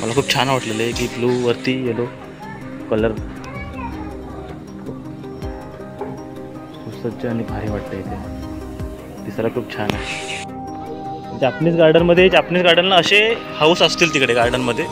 मला खूप छान वाटलेलं आहे की ब्लू वरती येलो कलर सुसज्ज आणि भारी वाटतं इथे, दिसायला खूप छान आहे. जापनीज गार्डनला असे हाऊस असतील तिकडे गार्डनमध्ये.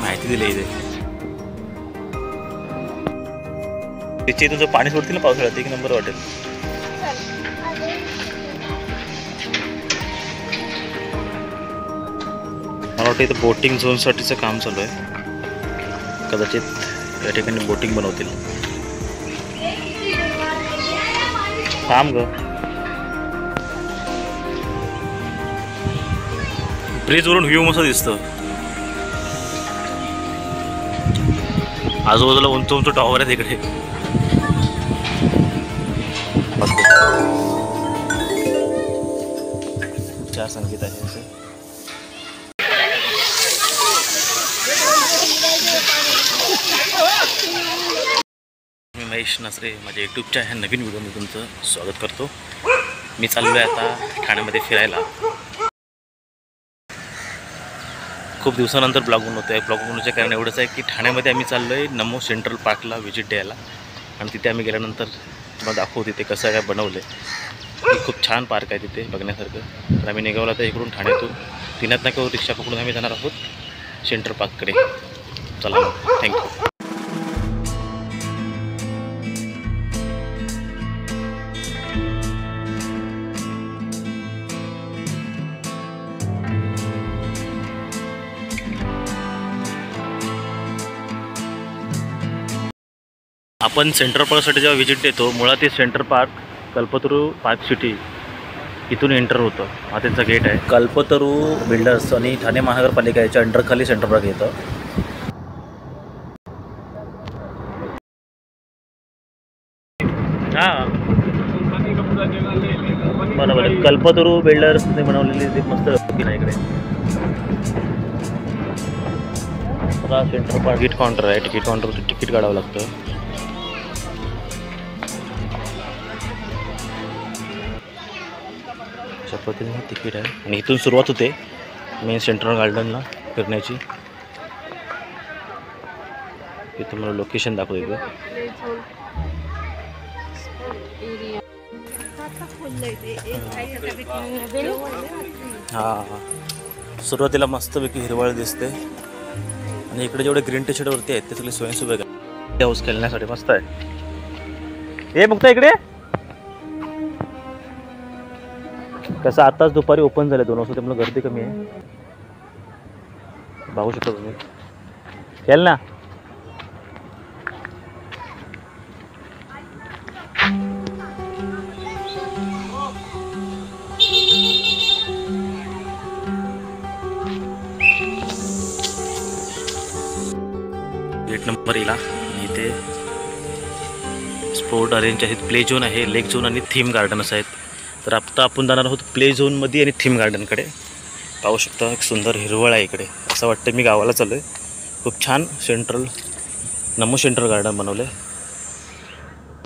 माहिती दिली इथे. तिथे तुझं पाणी सोडतील ना पावसाळ्यात, एक नंबर वाटेल. मला वाटतं इथं बोटिंग झोनसाठीचं काम चालू आहे, कदाचित या ठिकाणी बोटिंग बनवतील. थांब ग, ब्रिजवरून व्ह्यू मस्त दिसतं. आजूबाजूला उंच उंच टॉवर आहे तिकडे. चार संगीत आहे असे. मी महेश नसरे, माझ्या यूट्यूबच्या ह्या नवीन व्हिडिओमध्ये तुमचं स्वागत करतो. मी चाललो आहे आता ठाण्यामध्ये फिरायला. खूप दिवसानंतर ब्लॉग बनवतो आहे. ब्लॉग बनवण्याचं कारण एवढंच आहे की ठाण्यामध्ये आम्ही चाललो आहे नमो सेंट्रल पार्कला व्हिजिट द्यायला, आणि तिथे आम्ही गेल्यानंतर तुम्हाला दाखवू तिथे कसं काय बनवलं आहे. खूप छान पार्क आहे तिथे बघण्यासारखं. तर आम्ही निघावला तर इकडून ठाण्यातून तिन्यात ना किंवा रिक्षा पकडून आम्ही जाणार आहोत सेंट्रल पार्ककडे. चला, थँक्यू. आपण सेंट्रल पार्कसाठी जेव्हा व्हिजिट देतो, मुळात ते central park Kalpataru park city इथून एंटर होतं. हा त्यांचा गेट आहे. कल्पतरू बिल्डर्स आणि ठाणे महानगरपालिका याच्या अंडरखाली सेंट्रल पार्क येतं. हां बरोबर, कल्पतरू बिल्डर्सने बनवलेली मस्त आहे इकडे. सेंट्रल पार्क तिकीट काउंटर आहे. तिकीट काउंटरवरती तिकीट काढावं लागतं. अशा पद्धतीने तिकीट आहे आणि इथून सुरुवात होते मेन सेंट्रल गार्डनला फिरण्याची. इथं मला लोकेशन दाखवतो. हां, सुरुवातीला मस्तपैकी हिरवळ दिसते आणि इकडे जेवढे ग्रीन टी शर्टवरती आहेत ते सगळे स्वयंसेवक आहेत. हाऊस खेळण्यासाठी मस्त आहे. हे बघता इकडे कसं आताच दुपारी ओपन झालं 2 वाजता, त्यामुळे गर्दी कमी आहे. बघू शकता तुम्ही. खेळ ना. गेट नंबर येला. इथे स्पोर्ट अरेंज आहेत, प्ले झोन आहे, लेक झोन आणि थीम गार्डन असं आहेत. तर आता आपण जाणार आहोत प्ले झोनमध्ये आणि थीम गार्डनकडे. पाहू शकता एक सुंदर हिरवळ आहे इकडे. असं वाटतं मी गावाला चाललो आहे. खूप छान नमो सेंट्रल गार्डन बनवलं आहे.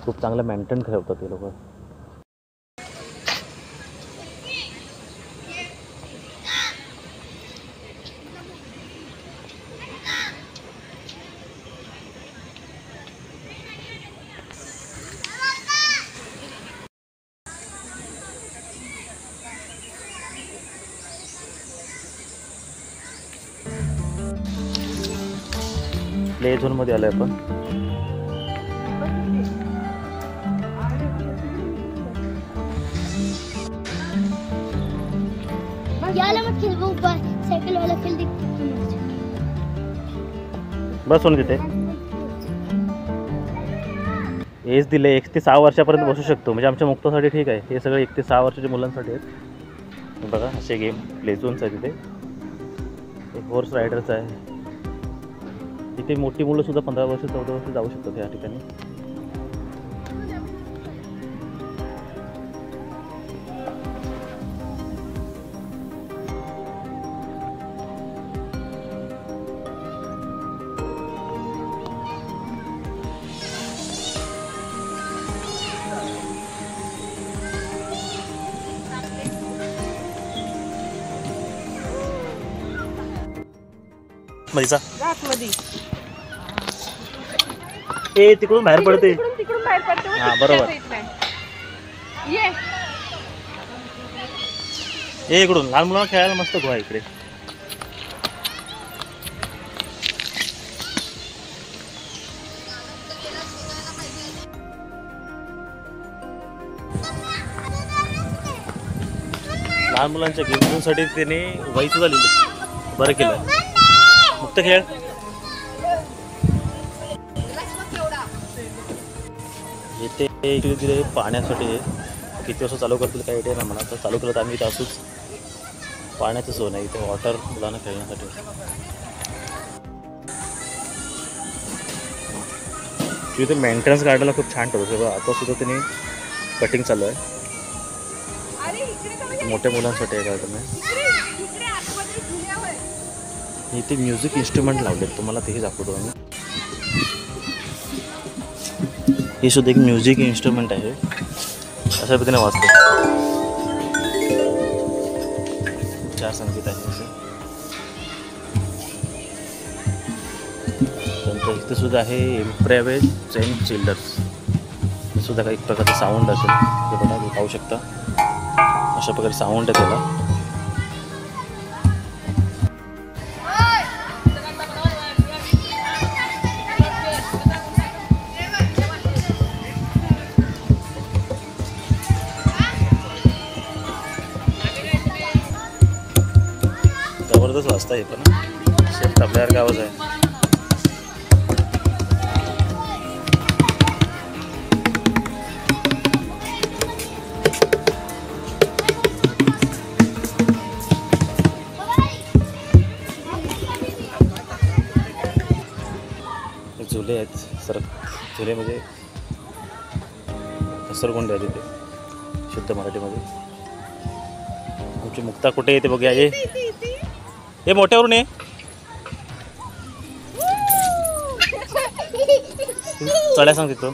खूप चांगलं मेंटेन ठेवतात ते लोक. प्ले झोनमध्ये आलो आहे आपण. बस होऊन तिथे एज दिले 1 ते 6 वर्षापर्यंत बसू शकतो. म्हणजे आमच्या मुक्तासाठी ठीक आहे. हे सगळे 1 ते 6 वर्षाच्या मुलांसाठी आहेत. बघा असे गेम प्ले झोन्स आहे. तिथे एक हॉर्स रायडर्स आहे. इथे मोठी मुलं सुद्धा 15 वर्ष 14 वर्ष जाऊ शकतात या ठिकाणी. आतमध्येचा आतमध्ये ए तिकडून बाहेर पडते. तिकडून बाहेर पडते. हा बरोबर. ये ए इकडून लहान मुलांना खेळायला मस्त गोवा इकडे. लहान मुलांच्या गेमसाठी त्याने वही सुद्धा लिहिली. बरं केलं. मुक्त खेळ. इथे इकडे दिले पाण्यासाठी किती वाजता चालू करतील काही आयडिया नाही म्हणा. तर चालू करत आम्ही इथं असूच. पाण्याचं सोय नाही इथे. वॉटर मुलांना खेळण्यासाठी. इथे मेंटेनन्स गार्डनला खूप छान ठेवतो. आता सुद्धा त्यांनी कटिंग चालू आहे. मोठ्या मुलांसाठी आहे गार्डन आहे. इथे म्युझिक इन्स्ट्रुमेंट लावलेत. तुम्हाला तेही दाखवतो आम्ही. हे सुद्धा एक म्युझिक इन्स्ट्रुमेंट आहे. अशा पद्धतीने वाजते. चार संगीत आहे असे. नंतर इथे सुद्धा आहे इम्प्रेवेज सेंट चिल्ड्रन्स. हे सुद्धा काही प्रकारचं साऊंड असेल. ते बघा तुम्ही पाहू शकता. अशा प्रकारे साऊंड आहे त्याला. जबरदस्त वाजता हे पण सेम तबल्यासारखा आवाज आहे. झुले आहेत. झुले म्हणजे घसरगुंडी आहे तिथे शुद्ध मराठीमध्ये. आमची मुक्ता कुठे येते बघूया. हे मोठ्यावरून ये. चढ्या सांग तिथं.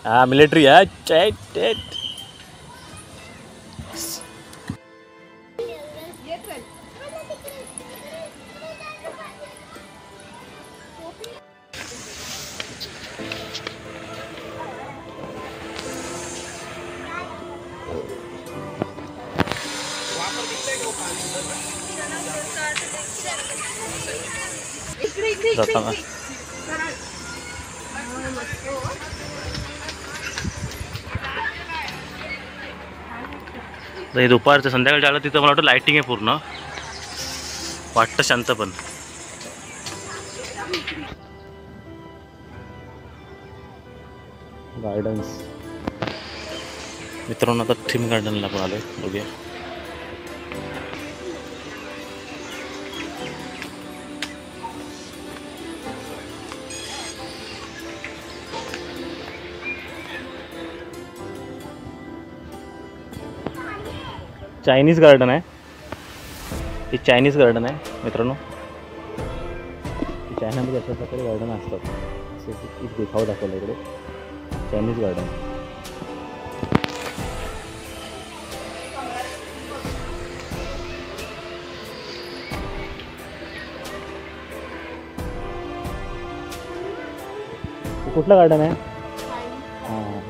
हा मिलिटरी आहे. जाताना दुपारचं संध्याकाळी आलं तिथं मला वाटतं लाईटिंग आहे पूर्ण. वाटतं शांत पण. गार्डन्स मित्रांनो आता थीम गार्डनला पण आलोय. बघूया. चायनीज गार्डन आहे. हे चायनीज गार्डन आहे मित्रांनो. चायनामध्ये अशा प्रकारे गार्डन असतात. असं एक देखाव दाखवला इकडे. Chinese garden. कुठलं गार्डन आहे? हां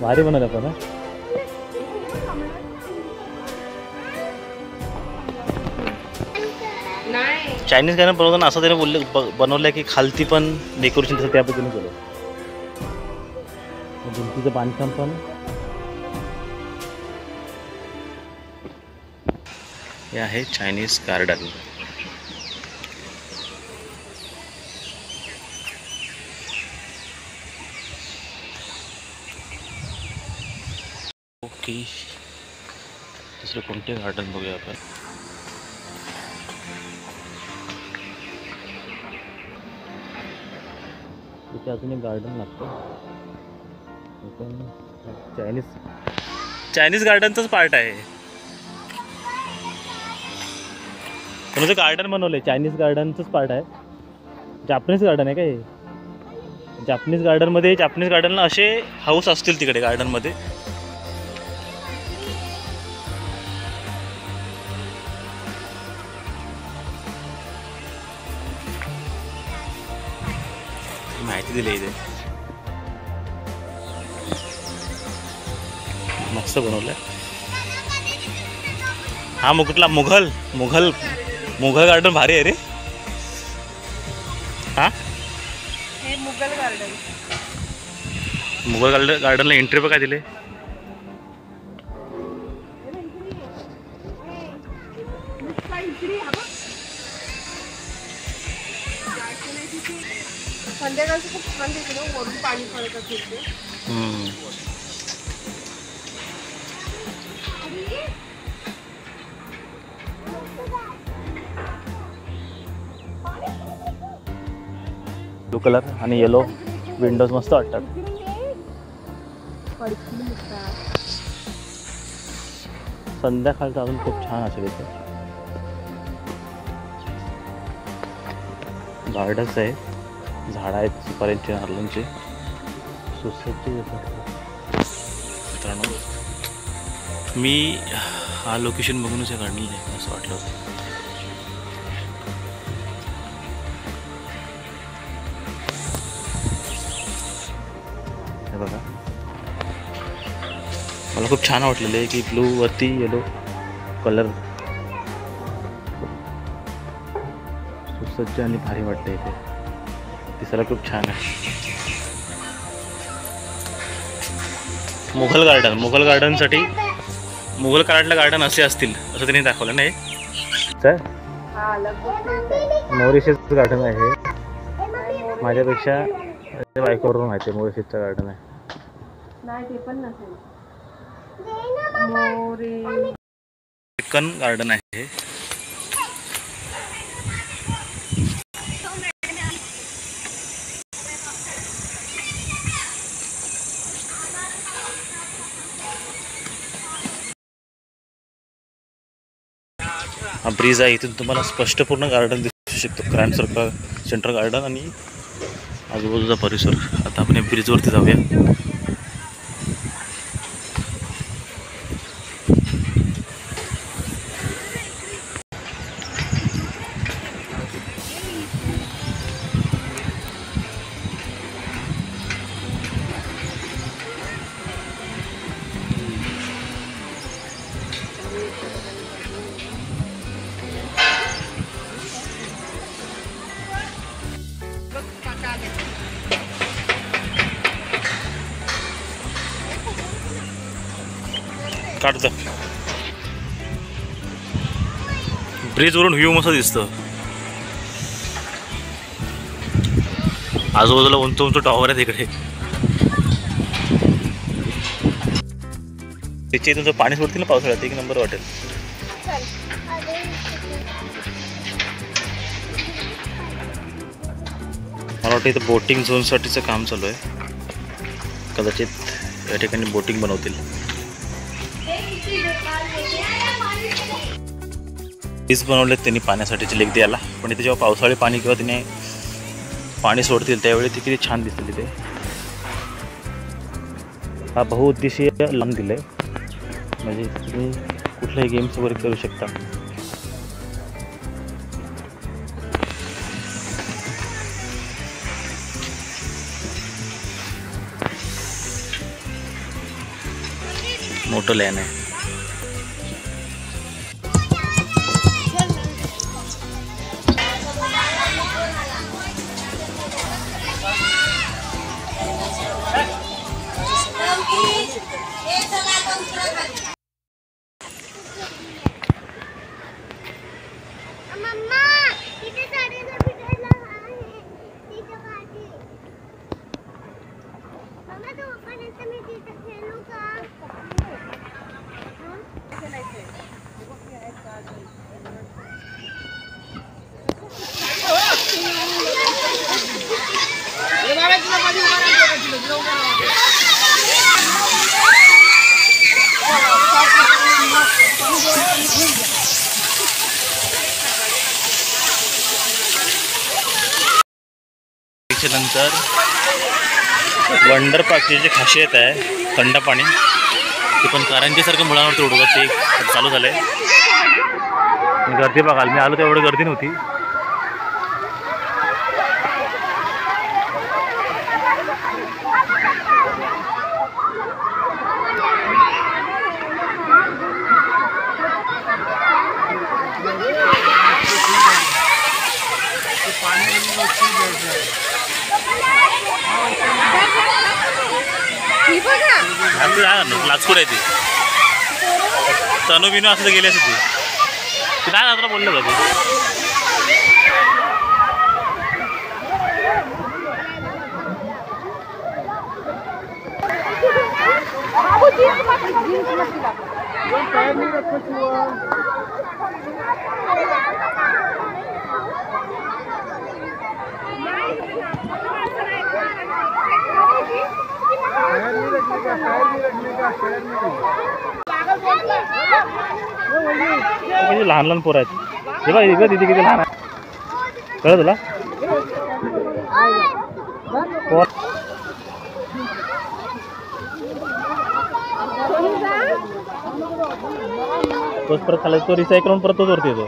भारी बनवलं पण ना. चायनीज गार्डन बनवताना असं त्याने बनवलं की खालती पण डेकोरेशन तसं त्या पद्धतीने केलं. भिंतीचं बांधकाम पण. हे आहे चायनीज गार्डन. ओके दुसरे कोणते गार्डन बघूया आपण. इथे अजून एक गार्डन लागतं. चायनीज गार्डनचंच पार्ट आहे. कोणाचं गार्डन बनवलंय. चायनीज गार्डनचंच पार्ट आहे. जापनीज गार्डन आहे का हे. जापनीज गार्डनमध्ये, जापनीज गार्डनला असे हाऊस असतील तिकडे गार्डनमध्ये. माहिती दिली इथे, मस्त बनवलंय. हा कुठला मुघल मुघल मुघल गार्डन भारी आहे रे. हा हे मुघल गार्डन. मुघल गार्डनला एंट्री बघा दिले. संध्याकाळचं खूप छान दिसलं, वरून पाणी पडत असेल ते. ब्लू कलर आणि येलो विंडोज मस्त वाटतात. संध्याकाळचं अजून खूप छान असेल इथे. गार्डन्स आहे, झाडं आहेत सुपारींचे, नारळांचे, सुसज्जित. मित्रांनो, मी हा लोकेशन बघूनच काढलेलं आहे असं वाटलं होतं. हे बघा, मला खूप छान वाटलेलं आहे की ब्लू वरती येलो कलर सुसज्ज आणि भारी वाटते. इथे दिसायला खूप छान आहे. मुघल गार्डन, मुघल गार्डनसाठी मुघल काळातलं गार्डन असे असतील असं त्यांनी दाखवलं नाही. सर मॉरिशस गार्डन आहे, माझ्यापेक्षा बायकोवरून माहिती आहे मॉरिशसचं गार्डन आहे. नाही ते पण नसेल. चिकन गार्डन आहे. हा ब्रिज आहे, इथून तुम्हाला स्पष्ट पूर्ण गार्डन दिसू शकतो. ग्रँड सर्कल, सेंट्रल गार्डन आणि आजूबाजूचा परिसर. आता आपण या ब्रिजवरती जाऊया. काढतं ब्रिजवरून व्ह्यू मस्त दिसतं. आजूबाजूला उंच उंच टॉवर आहेत इकडे. त्याच्या इथून पाणी सोडतील ना पावसाळ्यात, एक नंबर वाटेल. मला वाटतं इथं बोटिंग झोनसाठीचं काम चालू आहे. कदाचित या ठिकाणी बोटिंग बनवतील. ब्रिज बनवलेत त्यांनी पाण्यासाठीचे लेक द्यायला, पण इथे जेव्हा पावसाळी पाणी किंवा तिने पाणी सोडतील त्यावेळी ते किती छान दिसतील तिथे. हा बहुउद्देशीय लॉन दिलं आहे, म्हणजे तुम्ही कुठल्याही गेम्स वगैरे करू शकता. मोठं लॅन आहे. नंतर वंडर पार्कची जी खासियत आहे थंड पाणी ते पण कारंजीसारखं मुळावरती उडवत ते चालू झालं आहे. गर्दी बघाल मी आलो तर एवढी गर्दी नव्हती. लाचकुड आहे ती तनू बिनू असं गेली असते ती नाही तुला बोललं का किती लहान लहान पोरं आहेत हे बघ इकडे तिथे किती लहान आहे कळलं तुला पोर तोच परत खाला तो रिसायकल करून परत तोच वरती येतो.